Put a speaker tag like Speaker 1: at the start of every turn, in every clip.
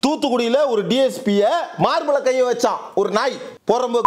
Speaker 1: தூத்துக்குடியில ஒரு டிஎஸ்பியை மார்பல கைய வச்சான் ஒரு நாய் போறம்போ.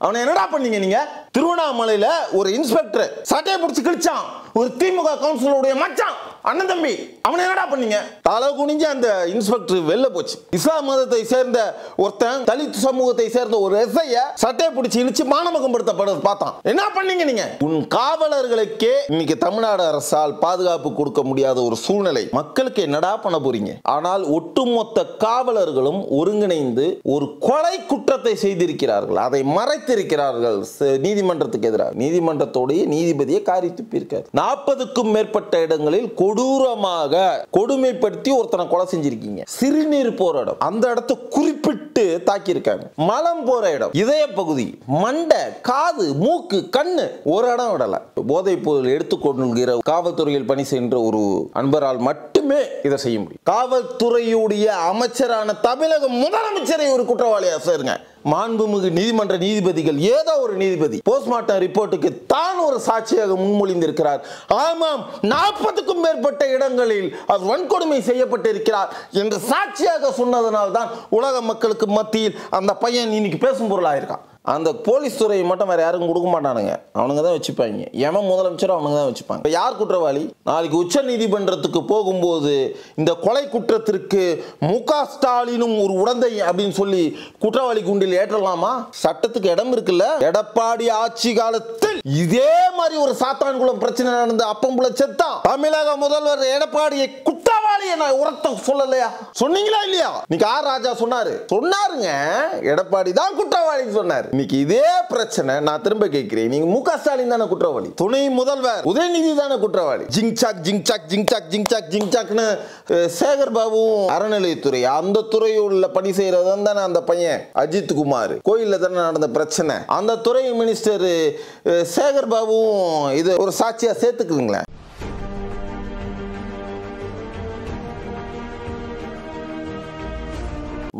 Speaker 1: அவனை என்னடா பண்ணீங்க நீங்க? திருவண்ணாமலையில ஒரு இன்ஸ்பெக்டர் சட்டையை பிடிச்சி கிழிச்சான் ஒரு திமுக கவுன்சிலருடைய மச்சான் அண்ணன் தம்பி. அவனை என்னடா பண்ணீங்க? தலை குனிஞ்சு அந்த இன்ஸ்பெக்டர் வெளில போச்சு. இஸ்லாம் மதத்தை சேர்ந்த ஒருத்தன் தலித் சமூகத்தை சேர்ந்த ஒரு எஸ்ஐய சட்டையை பிடிச்சி இழிச்சு மானமுகப்படுத்தப்படுறது பார்த்தான். என்ன பண்ணீங்க நீங்க? உன் காவலர்களுக்கே இன்னைக்கு தமிழ்நாடு அரசால் பாதுகாப்பு கொடுக்க முடியாத ஒரு சூழ்நிலை. மக்களுக்கு என்னடா பண்ண போறீங்க? ஆனால் ஒட்டுமொத்த காவலர்களும் ஒருங்கிணைந்து ஒரு கொலை குற்றத்தை செய்திருக்கிறார்கள். அதை மறைத்திருக்கிறார்கள் நீதிமன்றத்துக்கு எதிராக. நீதிமன்றத்தோடைய நீதிபதியை காரி துப்பியிருக்கார். 40க்கும் மேற்பட்ட இடங்களில் கொடூரமாக கொடுமைப்படுத்தி ஒருத்தனை கொலை செஞ்சிருக்கீங்க. சிறுநீர் போற இடம், அந்த இடத்தை குறிப்பிட்டு தாக்கி இருக்காங்க. மலம் போற இடம், இதய பகுதி, மண்டை, காது, மூக்கு, கண்ணு, ஒரு இடம் விடல. போதைப் பொருள் எடுத்துக்கொள்கிற காவல்துறையில் பணி செய்கின்ற ஒரு அன்பரால் மட்டுமே இதை செய்ய முடியும். காவல்துறையுடைய அமைச்சரான தமிழக முதலமைச்சரை ஒரு குற்றவாளியா சேருங்க. மாண்புமிகு நீதிமன்ற நீதிபதிகள், ஏதோ ஒரு நீதிபதி போஸ்ட்மார்ட்டம் ரிப்போர்ட்டுக்கு தான் ஒரு சாட்சியாக முன்மொழிந்திருக்கிறார். ஆமாம், 40க்கும் மேற்பட்ட இடங்களில் அவர் வன்கொடுமை செய்யப்பட்டிருக்கிறார் என்று சாட்சியாக சொன்னதனால் தான் உலக மக்களுக்கு மத்தியில் அந்த பையன் இன்னைக்கு பேசும் பொருளாயிருக்கான். அந்த போலீஸ் துறையை மட்டும் வேற யாருக்கும் கொடுக்க மாட்டானுங்க. அவனுங்க தான் வச்சுப்பாங்க. எவன் முதலமைச்சரோ அவனுங்க தான் வச்சுப்பாங்க. யார் குற்றவாளி? நாளைக்கு உச்ச நீதிமன்றத்துக்கு போகும்போது இந்த கொலை குற்றத்திற்கு முக ஸ்டாலினும் ஒரு உடந்தை அப்படின்னு சொல்லி குற்றவாளி குண்டில் ஏற்றலாமா? சட்டத்துக்கு இடம் இருக்குல்ல. எடப்பாடி ஆட்சி காலத்தில் இதே மாதிரி ஒரு சாத்தான்குளம் பிரச்சனை நடந்து அப்பம்புல செத்தான். தமிழக முதல்வர் எடப்பாடியை குற்றவாளி என உரத்த சொல்லலையா? சொன்னீங்களா இல்லையா? இன்னைக்கு ஆர் ராஜா சொன்னாருங்க, எடப்பாடி தான் குற்றவாளி சொன்னார். இன்னைக்கு இதே பிரச்சனை நான் திரும்ப கேட்கிறேன். நீங்க முக ஸ்டாலின் தானே குற்றவாளி, துணை முதல்வர் உதயநிதி தானே குற்றவாளி. Zigzag zigzag zigzag zigzag ஜிங்சாக்னு Sekar Babu அறநிலையத்துறை அந்த துறையுள்ள பணி செய்யறதும் தானே அந்த பையன் அஜித் குமார். கோயில்ல தானே நடந்த பிரச்சனை. அந்த துறை மினிஸ்டர் சேகர் பாபு இது ஒரு சாட்சியா சேர்த்துக்குங்களேன்.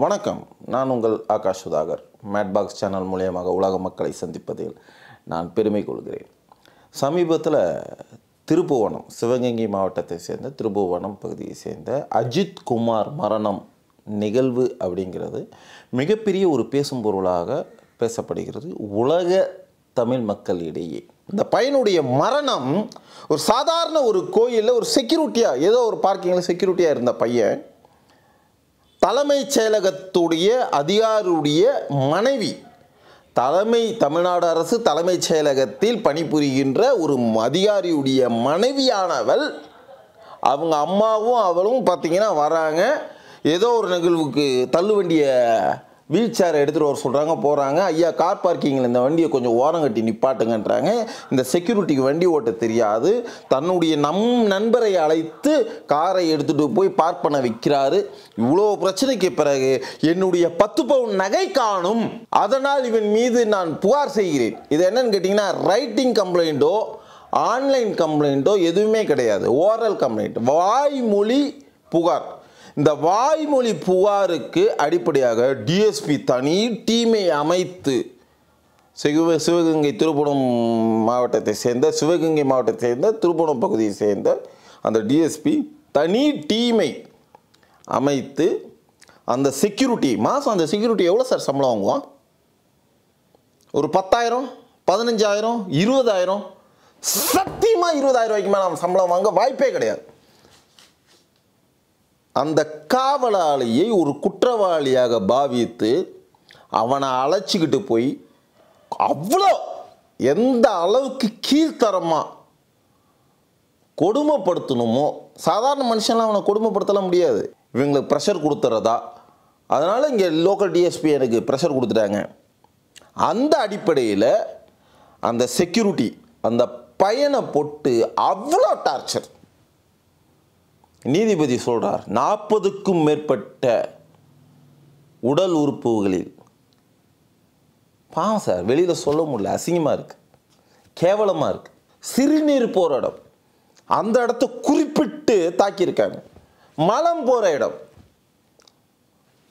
Speaker 1: வணக்கம், நான் உங்கள் ஆகாஷ் சுதாகர். மேட்பாக்ஸ் சேனல் மூலியமாக உலக மக்களை சந்திப்பதில் நான் பெருமை கொள்கிறேன். சமீபத்தில் திருப்புவனம், சிவகங்கை மாவட்டத்தை சேர்ந்த திருப்புவனம் பகுதியை சேர்ந்த அஜித் குமார் மரணம் நிகழ்வு அப்படிங்கிறது மிகப்பெரிய ஒரு பேசும் பொருளாக பேசப்படுகிறது உலக தமிழ் மக்களிடையே. இந்த பையனுடைய மரணம் ஒரு சாதாரண ஒரு கோயிலில் ஒரு செக்யூரிட்டியாக, ஏதோ ஒரு பார்க்கிங்கில் செக்யூரிட்டியாக இருந்த பையன் தலைமைச் செயலகத்துடைய அதிகாரியுடைய மனைவி, தமிழ்நாடு அரசு தலைமைச் செயலகத்தில் பணிபுரிகின்ற ஒரு அதிகாரியுடைய மனைவியானவள், அவங்க அம்மாவும் அவளும் பார்த்தீங்கன்னா வராங்க. ஏதோ ஒரு நிகழ்வுக்கு தள்ளுவண்டியை வீல் சேரை எடுத்துகிட்டு வர சொல்கிறாங்க. போகிறாங்க. ஐயா, கார் பார்க்கிங்கில் இந்த வண்டியை கொஞ்சம் ஓரம் கட்டி நிப்பாட்டுங்கன்றாங்க. இந்த செக்யூரிட்டிக்கு வண்டி ஓட்ட தெரியாது. தன்னுடைய நண்பரை அழைத்து காரை எடுத்துகிட்டு போய் பார்க் பண்ண வைக்கிறாரு. இவ்வளோ பிரச்சனைக்கு பிறகு என்னுடைய 10 பவுன் நகை காணும், அதனால் இவன் மீது நான் புகார் செய்கிறேன். இது என்னன்னு கேட்டிங்கன்னா, ரைட்டிங் கம்ப்ளைண்ட்டோ ஆன்லைன் கம்ப்ளைண்ட்டோ எதுவுமே கிடையாது. ஓரல் கம்ப்ளைண்ட், வாய்மொழி புகார். இந்த வாய்மொழி புகாருக்கு அடிப்படையாக டிஎஸ்பி தனி டீமை அமைத்து சிவகங்கை மாவட்டத்தை சேர்ந்த திருப்புவனம் பகுதியை சேர்ந்த அந்த டிஎஸ்பி தனி டீமை அமைத்து அந்த செக்யூரிட்டி மாதம், அந்த செக்யூரிட்டி எவ்வளோ சார் சம்பளம் வாங்குவான்? ஒரு 10,000, 15,000, 20,000, சத்தியமாக 20,000 ரூபாய்க்கு மேலே அவன் சம்பளம் வாங்க வாய்ப்பே கிடையாது. அந்த காவலாளியை ஒரு குற்றவாளியாக பாவித்து அவனை அழைச்சிக்கிட்டு போய் அவ்வளோ எந்த அளவுக்கு கீழ்த்தரமாக கொடுமைப்படுத்தணுமோ, சாதாரண மனுஷன்லாம் அவனை கொடுமைப்படுத்தலாம் முடியாது. இவங்களுக்கு ப்ரெஷர் கொடுத்துறதா, அதனால் இங்கே லோக்கல் டிஎஸ்பி எனக்கு ப்ரெஷர் கொடுத்துட்டாங்க. அந்த அடிப்படையில் அந்த செக்யூரிட்டி அந்த பையனை போட்டு அவ்வளோ டார்ச்சர். நீதிபதி சொல்றார், 40க்கும் மேற்பட்ட உடல் உறுப்புகளில். பாவம் சார், வெளியில் சொல்ல முடியல, அசிங்கமாக இருக்குது, கேவலமாக இருக்குது. சிறுநீர் போகிற இடம், அந்த இடத்த குறிப்பிட்டு தாக்கியிருக்காங்க. மலம் போகிற இடம்,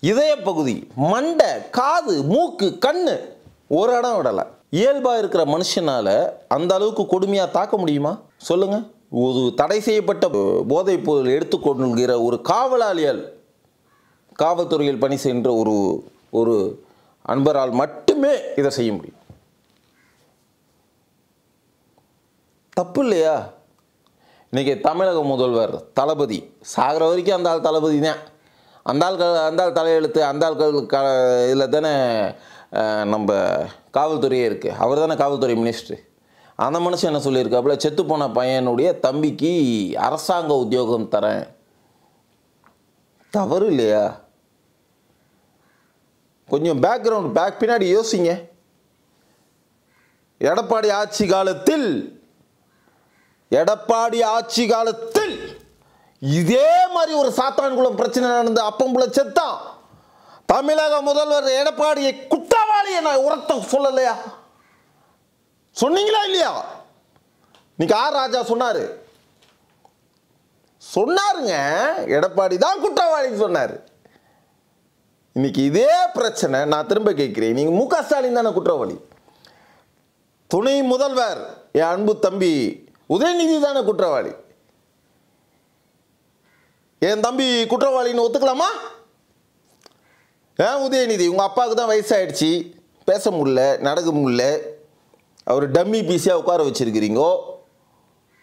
Speaker 1: இதய பகுதி, மண்டை, காது, மூக்கு, கண்ணு, ஒரு இடம் விடலை. இயல்பாக இருக்கிற மனுஷனால் அந்த அளவுக்கு கொடுமையாக தாக்க முடியுமா சொல்லுங்கள்? ஒரு தடை செய்யப்பட்ட போதைப் பொருள் எடுத்துக்கொள்கிற ஒரு காவலாளியால் காவல்துறையில் பணி செய்கின்ற ஒரு அன்பரால் மட்டுமே இதை செய்ய முடியும். தப்பு இல்லையா? இன்றைக்கி தமிழக முதல்வர் தளபதி சாகிற வரைக்கும் அந்த ஆள் தளபதி தான். அந்த ஆள் தலையெழுத்து, அந்த ஆள் இதில் தானே நம்ம காவல்துறையே இருக்குது. அவர் தானே காவல்துறை மினிஸ்டர். அந்த மனுஷன் என்ன சொல்லியிருக்காப்புல, செத்துப்போன பையனுடைய தம்பிக்கு அரசாங்க உத்தியோகம் தரேன். தவறு இல்லையா? கொஞ்சம் பேக் பின்னாடி யோசிங்க. எடப்பாடி ஆட்சி காலத்தில் இதே மாதிரி ஒரு சாத்தான்குளம் பிரச்சனை நடந்து அப்பம்புல செத்தான். தமிழக முதல்வர் எடப்பாடியை குற்றவாளியை நான் உரத்த சொல்லலையா? சொன்னீங்களா இல்லையா? இன்னைக்கு ஆர் ராஜா சொன்னாருங்க, எடப்பாடி தான் குற்றவாளின்னு சொன்னார். இன்னைக்கு இதே பிரச்சனை நான் திரும்ப கேட்கிறேன், நீங்க மு க ஸ்டாலின் தானே குற்றவாளி? துணை முதல்வர் என் அன்பு தம்பி உதயநிதி தானே குற்றவாளி? என் தம்பி குற்றவாளின்னு ஒத்துக்கலாமா? ஏன் உதயநிதி, உங்க அப்பாவுக்கு தான் வயசாயிடுச்சு, பேச முடியல, நடக்க முடியல, அவர் டம்மி பீஸியாக உட்கார வச்சிருக்கிறீங்க,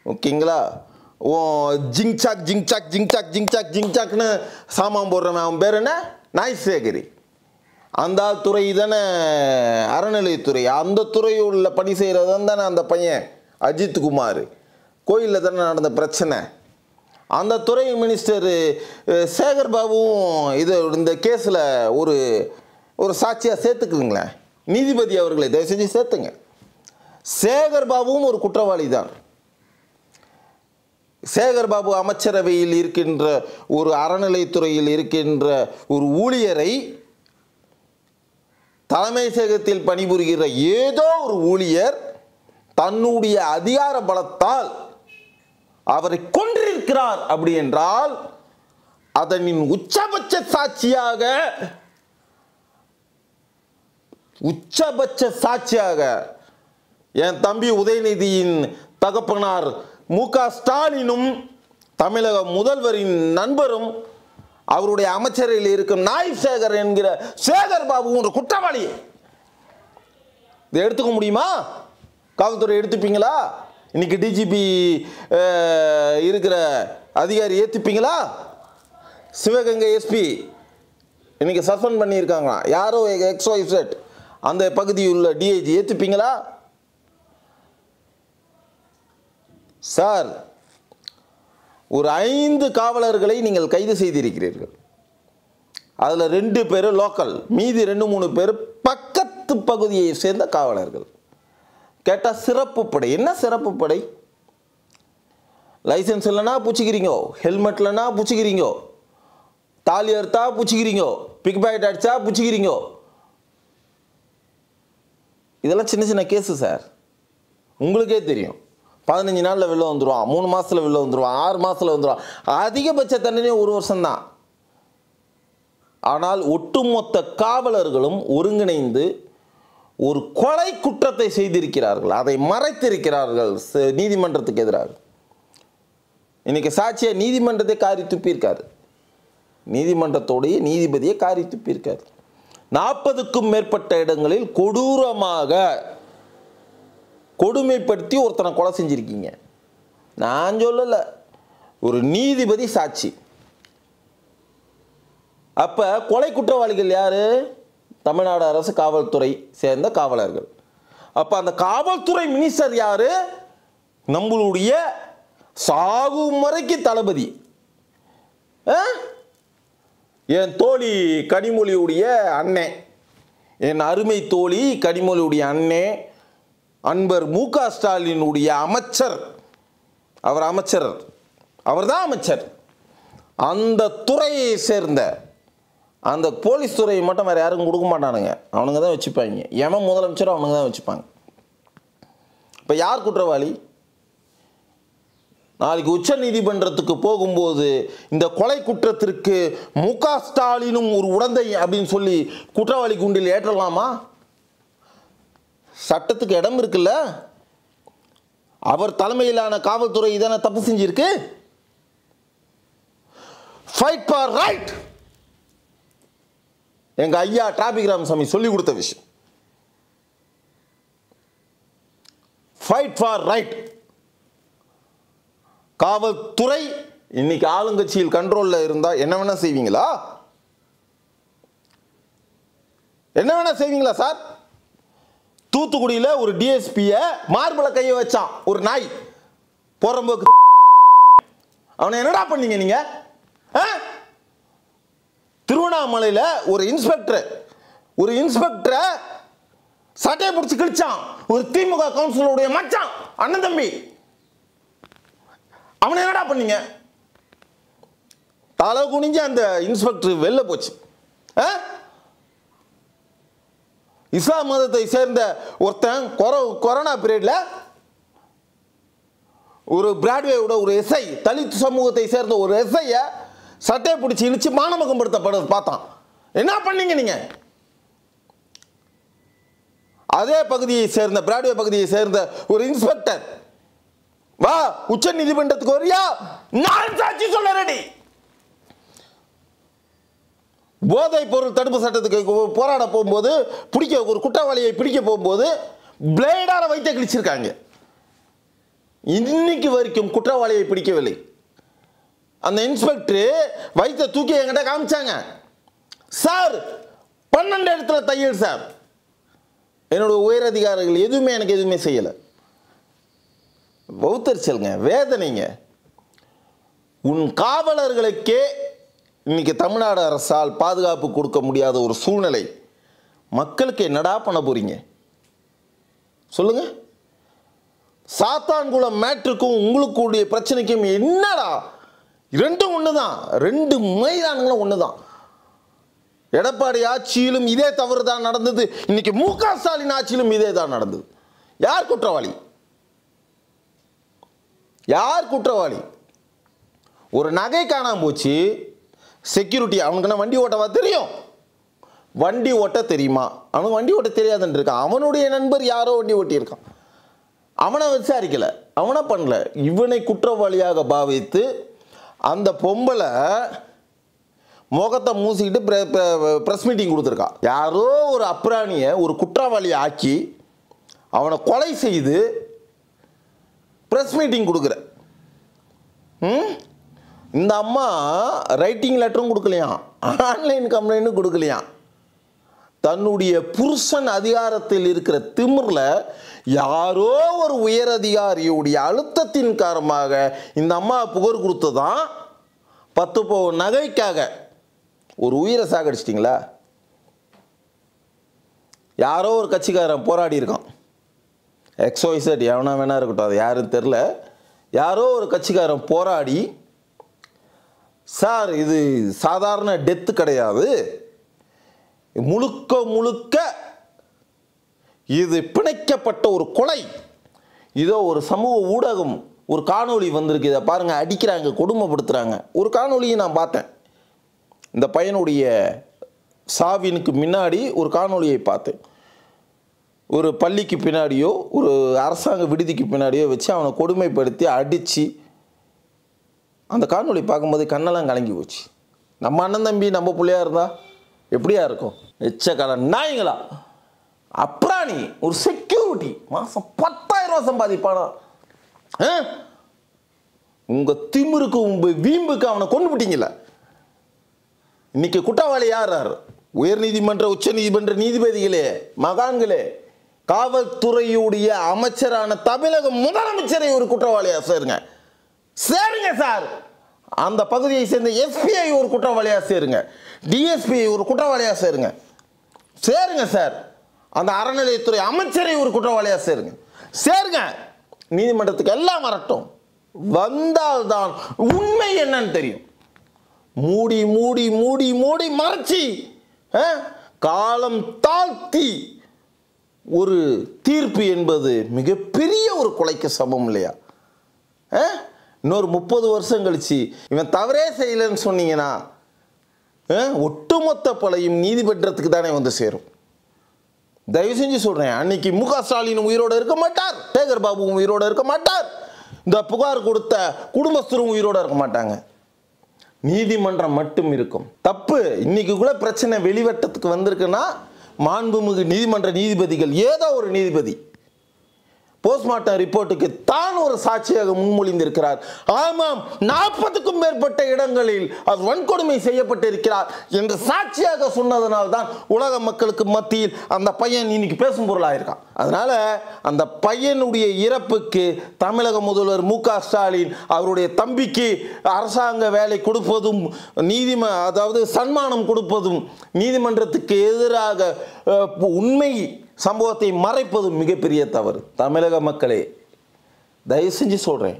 Speaker 1: ஓகேங்களா? ஓ ஜிங்சாக்னு சாமான் போடுறவன் அவன் பேர் என்ன? நாய்சேகரி. அந்த துறை தானே அறநிலையத்துறை. அந்த துறையுள்ள பணி செய்கிறதான் தானே அந்த பையன் அஜித் குமார். கோயிலில் தானே நடந்த பிரச்சனை. அந்த துறை மினிஸ்டர் சேகர் பாபுவும் இந்த கேஸில் ஒரு சாட்சியாக சேர்த்துக்குங்களேன். நீதிபதி அவர்களை தயவு செஞ்சு சேர்த்துங்க. சேகர் பாபுவும் ஒரு குற்றவாளி தான். சேகர் பாபு அமைச்சரவையில் இருக்கின்ற ஒரு அறநிலைத்துறையில் இருக்கின்ற ஒரு ஊழியரை, தலைமை செயலகத்தில் பணிபுரிகிற ஏதோ ஒரு ஊழியர் தன்னுடைய அதிகார பலத்தால் அவரை கொன்றிருக்கிறார் அப்படி என்றால் அதனின் உச்சபட்ச சாட்சியாக என் தம்பி உதயநிதியின் தகப்பனார் மு க ஸ்டாலினும் தமிழக முதல்வரின் நண்பரும் அவருடைய அமைச்சரையில் இருக்கும் நாய்சேகர் என்கிற சேகர் பாபு ஒரு குற்றவாளி. இதை எடுத்துக்க முடியுமா? காவல்துறை எடுத்துப்பீங்களா? இன்னைக்கு டிஜிபி இருக்கிற அதிகாரி ஏற்றுப்பீங்களா? சிவகங்கை எஸ்பி இன்னைக்கு சஸ்பெண்ட் பண்ணியிருக்காங்க. யாரோ XYZ அந்த பகுதியில் உள்ள டிஐஜி ஏற்றுப்பீங்களா? சார், ஒரு 5 காவலர்களை நீங்கள் கைது செய்திருக்கிறீர்கள். அதில் 2 பேர் லோக்கல், மீதி 2-3 பேர் பக்கத்து பகுதியை சேர்ந்த காவலர்கள். கேட்டால் சிறப்பு படை. என்ன சிறப்பு படை? லைசன்ஸ் இல்லைன்னா பூச்சிக்கிறீங்க, ஹெல்மெட் இல்லைன்னா பூச்சிக்கிறீங்க, தாலி அறுத்தா பூச்சிக்கிறீங்க, பிக் பாக்கெட் அடிச்சா பூச்சிக்கிறீங்க. இதெல்லாம் சின்ன சின்ன கேஸு சார். உங்களுக்கே தெரியும். 15 நாளில் வெளில வந்துடுவான், 3 மாதத்தில் வெளில வந்துடுவான், 6 மாதத்தில் வந்துடுவான். அதிகபட்ச தண்டனை 1 வருஷம்தான். ஆனால் ஒட்டுமொத்த காவலர்களும் ஒருங்கிணைந்து ஒரு கொலை குற்றத்தை செய்திருக்கிறார்கள். அதை மறைத்திருக்கிறார்கள் நீதிமன்றத்துக்கு எதிராக. இன்னைக்கு சாட்சியை நீதிமன்றத்தை காரி துப்பியிருக்காரு. நீதிமன்றத்தோடைய நீதிபதியை காரி துப்பியிருக்காரு. 40க்கும் மேற்பட்ட இடங்களில் கொடூரமாக கொடுமைப்படுத்தி ஒருத்தனை கொலை செஞ்சிருக்கீங்க. நான் சொல்லல, ஒரு நீதிபதி சாட்சி. அப்ப கொலை குற்றவாளிகள் யாரு? தமிழ்நாடு அரசு காவல்துறை சேர்ந்த காவலர்கள். அப்ப அந்த காவல்துறை மினிஸ்டர் யாரு? நம்மளுடைய சாகும் வரைக்கு தளபதி. என் தோழி கனிமொழியுடைய அண்ணே, என் அருமை தோழி கனிமொழியுடைய அண்ணே, அன்பர் மு க ஸ்டாலினுடைய அமைச்சர். அவர் அமைச்சர், அவர் தான் அமைச்சர். அந்த துறையை சேர்ந்த அந்த போலீஸ் துறையை மட்டும் வேறு யாருக்கும் கொடுக்க மாட்டானுங்க. அவனுங்க தான் வச்சுப்பாங்க. எவன் முதலமைச்சரோ அவனுங்க தான் வச்சுப்பாங்க. இப்போ யார் குற்றவாளி? நாளைக்கு உச்ச நீதிமன்றத்துக்கு போகும்போது இந்த கொலை குற்றத்திற்கு மு க ஸ்டாலினும் ஒரு உடந்தை அப்படின்னு சொல்லி குற்றவாளி குண்டில் ஏற்றலாமா? சட்டத்துக்கு இடம் இருக்குல்ல. அவர் தலைமையிலான காவல்துறை இதான தப்பு செஞ்சிருக்கு. Fight for right. எங்க ஐயா டிராபிக் ராமசாமி சொல்லி கொடுத்த விஷயம். Fight for right. காவல்துறை இன்னைக்கு ஆளுங்கட்சியில் கண்ட்ரோல்ல இருந்தா என்ன வேணா செய்வீங்களா? என்ன வேணா செய்வீங்களா சார்? தூத்துக்குடியில ஒரு டிஎஸ்பிய மார்பல கைய வச்சான் ஒரு நாய் போறம்போக்கு. அவனை என்னடா பண்ணீங்க நீங்க? திருவண்ணாமலையில ஒரு இன்ஸ்பெக்டரை சட்டையை பிடிச்சி கிழிச்சான் ஒரு திமுக கவுன்சிலருடைய மச்சான் அண்ணன் தம்பி. அவனை என்னடா பண்ணீங்க? தலை குனிஞ்சு அந்த இன்ஸ்பெக்டர் வெளில போச்சு. இஸ்லாம் மதத்தை சேர்ந்த ஒருத்தன் கொரோனா பீரியட்ல ஒரு பிராட்வேயோட ஒரு எஸ்ஐ, தலித் சமூகத்தை சேர்ந்த ஒரு எஸ்ஐய சட்டையை பிடிச்சி இழிச்சு மானமுகப்படுத்தப்படுறது பார்த்தான். என்ன பண்ணீங்க நீங்க? அதே பகுதியை சேர்ந்த பிராட்வே பகுதியை சேர்ந்த ஒரு இன்ஸ்பெக்டர், வா உச்ச நீதிமன்றத்துக்கு வரியா, நான் சாட்சி சொல்ல ரெடி. போதைப் பொருள் தடுப்பு சட்டத்துக்கு போராட போகும்போது ஒரு குற்றவாளியை பிடிக்க போகும்போது பிளேடால வைத்த கிழிச்சிருக்காங்க. இன்னைக்கு வரைக்கும் குற்றவாளியை பிடிக்கவில்லை. அந்த இன்ஸ்பெக்டர் வைத்த தூக்கி என்கிட்ட காமிச்சாங்க. சார் 12 இடத்துல தையல் சார். என்னோட உயர் அதிகாரிகள் எனக்கு எதுவுமே செய்யல. பௌத்தரிச்சல்ங்க, வேதனைங்க. உன் காவலர்களுக்கே இன்னைக்கு தமிழ்நாடு அரசால் பாதுகாப்பு கொடுக்க முடியாத ஒரு சூழ்நிலை. மக்களுக்கு என்னடா பண்ண போறீங்க சொல்லுங்க? சாத்தான்குளம் மேட்ருக்கும் உங்களுக்குடைய பிரச்சனைக்கும் என்னடா? ரெண்டும் ஒண்ணுதான், ரெண்டு மைதானங்களும் ஒண்ணுதான். எடப்பாடி ஆட்சியிலும் இதே தவறு தான் நடந்தது. இன்னைக்கு மு.க. ஸ்டாலின் ஆட்சியிலும் இதே தான் நடந்தது. யார் குற்றவாளி? யார் குற்றவாளி? ஒரு நகை காணாம போச்சு, செக்யூரிட்டி அவனுக்கு வண்டி ஓட்டவா தெரியும்? வண்டி ஓட்ட தெரியுமா? அவனுக்கு வண்டி ஓட்ட தெரியாதுன்னு இருக்கான். அவனுடைய நண்பர் யாரோ வண்டி ஓட்டி இருக்கான். அவனை விசாரிக்கல, அவனை பண்ணல. இவனை குற்றவாளியாக பாவித்து அந்த பொம்பளை முகத்தை மூசிக்கிட்டு பிரஸ் மீட்டிங் கொடுத்துருக்கா. யாரோ ஒரு அப்ராணியை ஒரு குற்றவாளியை ஆக்கி அவனை கொலை செய்து பிரஸ் மீட்டிங் கொடுக்குற. இந்த அம்மா ரைட்டிங் லெட்டரும் கொடுக்கலையாம், ஆன்லைன் கம்ப்ளைண்ட்டும் கொடுக்கலையாம். தன்னுடைய புருஷன் அதிகாரத்தில் இருக்கிற திமிர்ல யாரோ ஒரு உயர் அதிகாரியுடைய அழுத்தத்தின் காரணமாக இந்த அம்மா புகார் கொடுத்ததான் 10 பவுன் நகைக்காக ஒரு உயிரை சாகடிச்சிட்டிங்களா? யாரோ ஒரு கட்சிக்காரன் போராடி இருக்கான். எக்ஸோய்சட் எவனா வேணா இருக்கட்டும், அது யாரும் தெரில. யாரோ ஒரு கட்சிக்காரன் போராடி, சார் இது சாதாரண டெத்து கிடையாது, முழுக்க முழுக்க இது பிணைக்கப்பட்ட ஒரு கொலை. இதோ ஒரு சமூக ஊடகம் ஒரு காணொளி வந்திருக்கு, இதை பாருங்க, அடிக்கிறாங்க, கொடுமைப்படுத்துறாங்க. ஒரு காணொளியை நான் பார்த்தேன். இந்த பையனுடைய சாவினுக்கு முன்னாடி ஒரு காணொளியை பார்த்தேன். ஒரு பள்ளிக்கு பின்னாடியோ ஒரு அரசாங்க விடுதிக்கு பின்னாடியோ வச்சு அவனை கொடுமைப்படுத்தி அடித்து, அந்த காணொளி பார்க்கும்போது கண்ணெல்லாம் கலங்கி போச்சு. நம்ம அண்ணன் தம்பி நம்ம பிள்ளையா இருந்தா எப்படியா இருக்கும்? எச்சக்கால நாய்களா, அப்ராணி, ஒரு செக்யூரிட்டி மாதம் 10,000 ரூபா சம்பாதிப்பானா? உங்க திமிருக்கு உங்க வீம்புக்கு அவனை கொண்டு விட்டீங்கல்ல. இன்னைக்கு குற்றவாளி யார்? உயர் நீதிமன்ற உச்ச நீதிமன்ற நீதிபதிகளே, மகான்களே, காவல்துறையுடைய அமைச்சரான தமிழக முதலமைச்சரை ஒரு குற்றவாளியா சேருங்க. சேருங்க சார். அந்த பகுதியை சேர்ந்த எஸ்பிஐ ஒரு குற்றவாளியா சேருங்க, டிஎஸ்பிஐ ஒரு குற்றவாளியா சேருங்க. சேருங்க சார். அந்த அறநிலையத்துறை அமைச்சரை ஒரு குற்றவாளியா சேருங்க. சேருங்க. நீதிமன்றத்துக்கு எல்லாம் வரட்டும். வந்தால்தான் உண்மை என்னன்னு தெரியும். மூடி மூடி மூடி மூடி மறைச்சி காலம் தாழ்த்தி ஒரு தீர்ப்பு என்பது மிகப்பெரிய ஒரு கொலைக்கு சமம் இல்லையா? இன்னொரு 30 வருஷம் கழிச்சு இவன் தவறே செய்யலன்னு சொன்னீங்கன்னா ஒட்டுமொத்த கொலையும் நீதிமன்றத்துக்கு தானே வந்து சேரும். தயவு செஞ்சு சொல்றேன், அன்னைக்கு மு.க. ஸ்டாலின் உயிரோடு இருக்க மாட்டார், சேகர் பாபுவும் உயிரோடு இருக்க மாட்டார், இந்த புகார் கொடுத்த குடும்பஸ்தரும் உயிரோடு இருக்க மாட்டாங்க. நீதிமன்றம் மட்டும் இருக்கும். தப்பு இன்னைக்கு கூட பிரச்சனை வெளிவட்டத்துக்கு வந்திருக்குன்னா மாண்புமிகு நீதிமன்ற நீதிபதிகள், ஏதோ ஒரு நீதிபதி போஸ்ட்மார்ட்டம் ரிப்போர்ட்டுக்கு தான் ஒரு சாட்சியாக முன்மொழிந்திருக்கிறார். ஆமாம், 40க்கும் மேற்பட்ட இடங்களில் அது வன்கொடுமை செய்யப்பட்டிருக்கிறார் என்று சாட்சியாக சொன்னதனால் தான் உலக மக்களுக்கு மத்தியில் அந்த பையன் இன்னைக்கு பேசும் பொருளாயிருக்கான். அதனால அந்த பையனுடைய இறப்புக்கு தமிழக முதல்வர் மு.க. ஸ்டாலின் அவருடைய தம்பிக்கு அரசாங்க வேலை கொடுப்பதும் அதாவது சன்மானம் கொடுப்பதும் நீதிமன்றத்துக்கு எதிராக உண்மை சம்பவத்தை மறைப்பது மிகப்பெரிய தவறு. தமிழக மக்களே, தயவு செஞ்சு சொல்கிறேன்,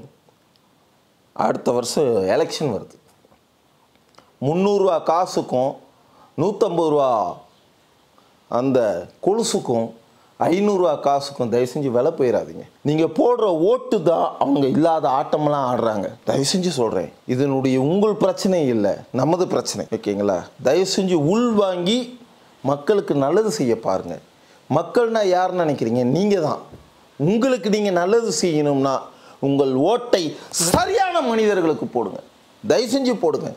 Speaker 1: அடுத்த வருஷம் எலெக்ஷன் வருது. 300 ரூபா காசுக்கும் 150 ரூபா அந்த கொலுசுக்கும் 500 ரூபா காசுக்கும் தயவு செஞ்சு விலை போயிடாதீங்க. நீங்கள் போடுற ஓட்டு தான் அவங்க இல்லாத ஆட்டமெல்லாம் ஆடுறாங்க. தயவு செஞ்சு சொல்கிறேன், இதனுடைய உங்கள் பிரச்சனை இல்லை, நமது பிரச்சனை. ஓகேங்களா? தயவு செஞ்சு உள் வாங்கி மக்களுக்கு நல்லது செய்ய பாருங்கள். மக்கள்னா யாருன்னு நினைக்கிறீங்க? நீங்கள் தான். உங்களுக்கு நீங்கள் நல்லது செய்யணும்னா உங்கள் ஓட்டை சரியான மனிதர்களுக்கு போடுங்க. தயவு செஞ்சு போடுங்க.